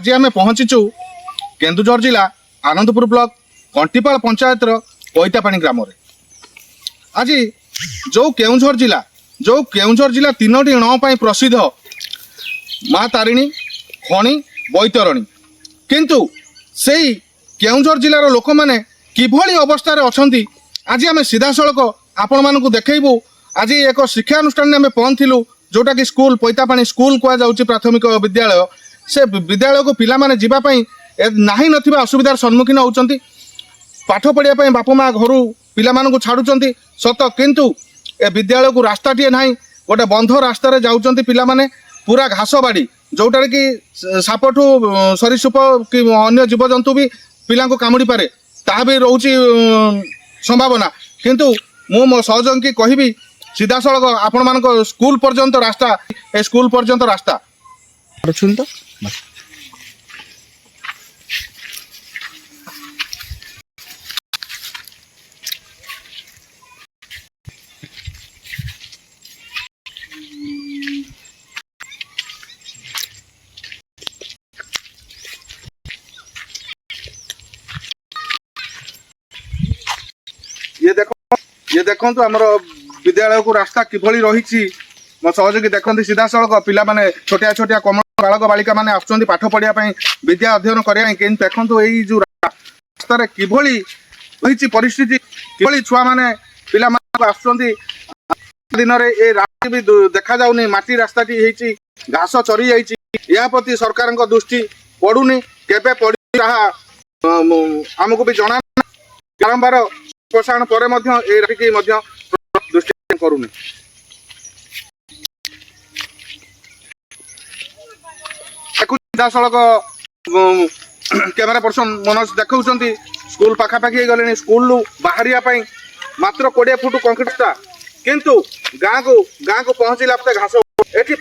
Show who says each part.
Speaker 1: आज आम पहुँचीचु केन्दुझर जिला आनंदपुर ब्लॉक कंटीपाल पंचायत पैतापाणी ग्राम आज जो केउझर जिला तीनोटी ण प्रसिद्ध माँ तारिणी खणी बैतरणी किंतु से केउझर जिलार लोक मैंने किभली अवस्था अच्छी आज आम सीधा सड़क आपण मानक देखू आज एक शिक्षानुष्ठान आम पहुँचलु जोटा कि स्कूल पैतापाणी स्कूल कहुच्छी प्राथमिक विद्यालय से विद्यालय को पिला माने जीवाई नाही नथिबा असुविधार सम्मुखीन होउचंती पाठ पढ़िया बापा माँ घर पिला मानक छाड़ुचंती सत किंतु ए विद्यालय को रास्ताटीए नाही गोटे बंध रास्तार जाउचंती पिला माने पूरा घास बाड़ी जोटार कि सापठू सरीसृप कि अन्य जीवजंतु भी पिला को कामुड़ी पारे ताहा भी रोची संभावना किंतु मु मो सहयोगी कहबी सीधा सड़क आपण मानक स्कूल पर्यंत रास्ता ए स्कूल पर्यंत रास्ता तो ये देखो तो आमर विद्यालय को रास्ता किभली रही मो सहयोगी देखते सीधा सड़क पिला माने छोटिया छोटिया कमल बालक बालिका माने आसुचंती पाठ पढ़िया विद्या अध्ययन करने कि देखो यही जो रास्तार किभली रही परिस्थिति किभली छुआ माने पिला माने आसुचंती दिन में ये रास्ता भी देखा जाउनी माटी रास्ताटी होती घास चरी जाइए या प्रति सरकार दृष्टि पड़ुनी केबे पड़ी आमको भी जना बारंबार प्रसारण पर दृष्टि करूनी सीधा सड़क कैमेरा पर्सन मनोज देखा स्कूल पाखापाखि गले स्कूल बाहर मात्र 20 फुट कंक्रीट रास्ता किंतु गाँव को पहुँचला घास एटी